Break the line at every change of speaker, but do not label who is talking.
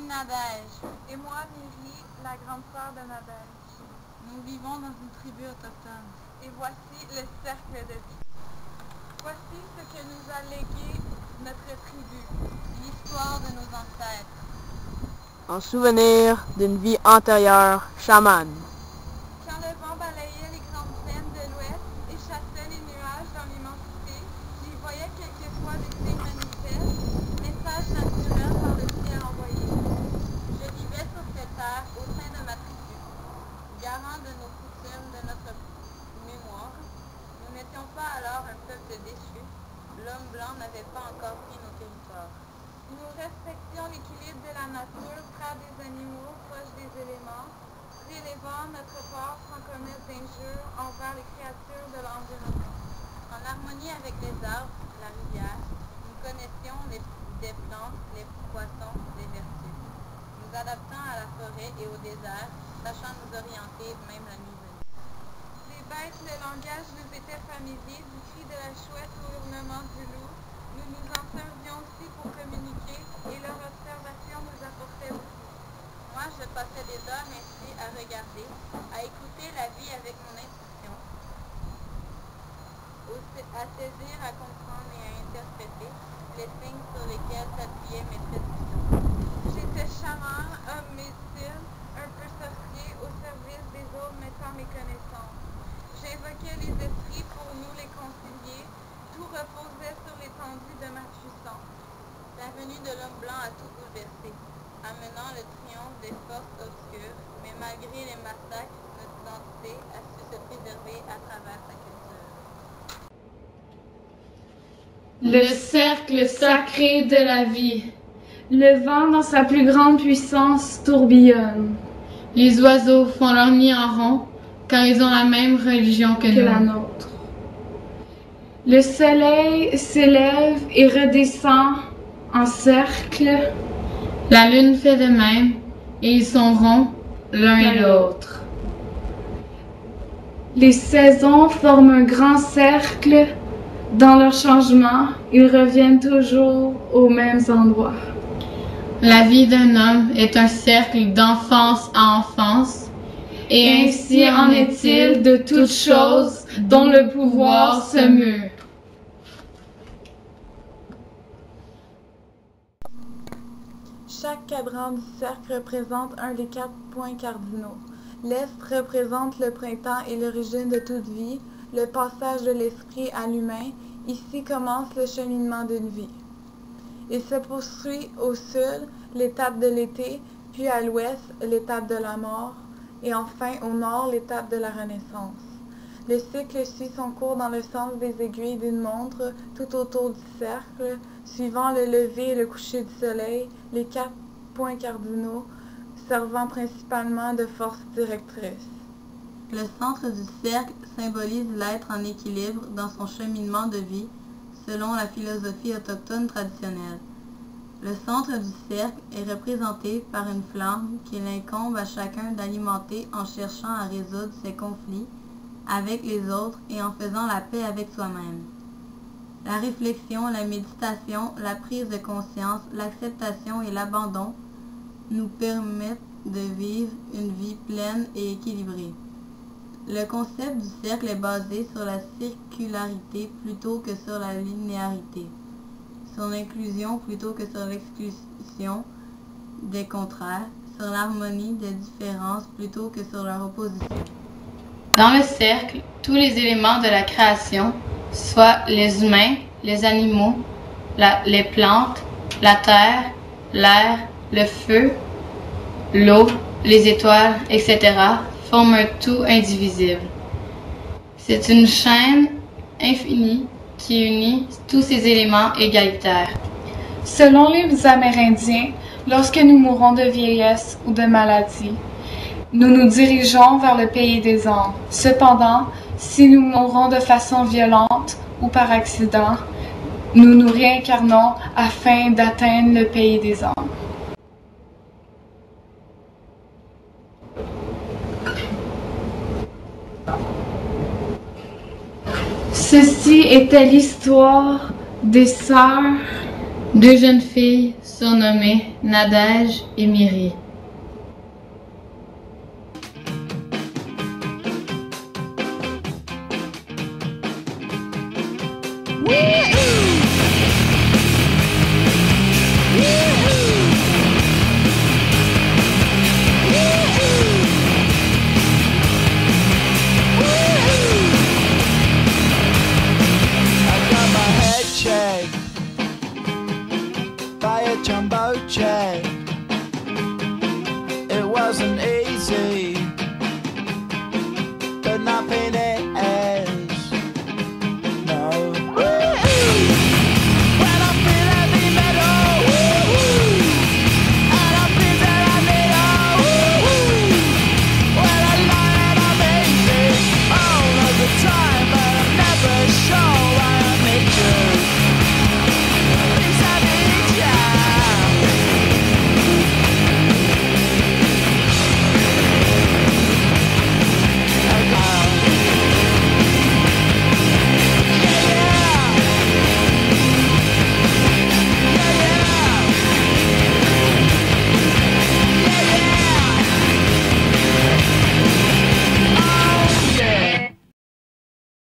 Nadège. Et moi, Miri, la grande sœur de Nadège. Nous vivons dans une tribu autochtone. Et voici le cercle de vie. Voici ce que nous a légué notre tribu, l'histoire de nos ancêtres.
En souvenir d'une vie antérieure chamane.
Quand le vent balayait les grandes plaines de l'ouest et chassait les nuages dans l'immensité, j'y voyais quelquefois des signes manifestes, messages naturels par le ciel envoyé. Je vivais sur cette terre au sein de ma tribu, garant de nos coutumes, de notre mémoire. Nous n'étions pas alors un peuple déchu. L'homme blanc n'avait pas encore pris nos territoires. Nous respections l'équilibre de la nature, près des animaux, proches des éléments, prélevant notre part sans commettre d'injures envers les créatures de l'environnement. En harmonie avec les arbres, la rivière, nous connaissions des plantes, les poissons, les vertus. Nous adaptant à la forêt et au désert, sachant nous orienter même la nuit venue. Les bêtes, le langage nous était familier, du cri de la chouette au hurlement du loup. Nous nous en servions aussi pour communiquer et leur observation nous apportait beaucoup. Moi, je passais des heures ainsi à regarder, à écouter la vie avec mon intuition, à saisir, à comprendre et à interpréter les signes sur lesquels s'appuyaient mes prédictions. J'étais chaman, homme médecine, un peu sorcier au service des autres mettant mes connaissances. J'invoquais les esprits pour nous les concilier, tout reposait sur l'étendue de ma puissance. La venue de l'homme blanc a tout bouleversé, amenant le triomphe des forces obscures, mais malgré les massacres, notre identité a su se préserver à travers sa culture.
Le cercle sacré de la vie. Le vent dans sa plus grande puissance tourbillonne.
Les oiseaux font leur nid en rond, car ils ont la même religion que nous.
La nôtre. Le soleil s'élève et redescend en cercle.
La lune fait de même, et ils sont ronds l'un et l'autre.
Les saisons forment un grand cercle. Dans leur changement, ils reviennent toujours aux mêmes endroits.
La vie d'un homme est un cercle d'enfance à enfance,
et ainsi en est-il de toutes choses dont le pouvoir se meut.
Chaque cadran du cercle représente un des 4 points cardinaux. L'Est représente le printemps et l'origine de toute vie, le passage de l'esprit à l'humain. Ici commence le cheminement d'une vie. Il se poursuit au sud, l'étape de l'été, puis à l'ouest, l'étape de la mort, et enfin au nord, l'étape de la renaissance. Le cycle suit son cours dans le sens des aiguilles d'une montre tout autour du cercle, suivant le lever et le coucher du soleil, les 4 points cardinaux servant principalement de force directrice. Le centre du cercle symbolise l'être en équilibre dans son cheminement de vie, selon la philosophie autochtone traditionnelle. Le centre du cercle est représenté par une flamme qu'il incombe à chacun d'alimenter en cherchant à résoudre ses conflits avec les autres et en faisant la paix avec soi-même. La réflexion, la méditation, la prise de conscience, l'acceptation et l'abandon nous permettent de vivre une vie pleine et équilibrée. Le concept du cercle est basé sur la circularité plutôt que sur la linéarité, sur l'inclusion plutôt que sur l'exclusion des contraires, sur l'harmonie des différences plutôt que sur leur opposition.
Dans le cercle, tous les éléments de la création, soit les humains, les animaux, les plantes, la terre, l'air, le feu, l'eau, les étoiles, etc., forment un tout indivisible. C'est une chaîne infinie qui unit tous ces éléments égalitaires.
Selon les Amérindiens, lorsque nous mourons de vieillesse ou de maladie, nous nous dirigeons vers le pays des anges. Cependant, si nous mourons de façon violente ou par accident, nous nous réincarnons afin d'atteindre le pays des anges. Ceci était l'histoire des sœurs,
deux jeunes filles surnommés Nadège et Myrie.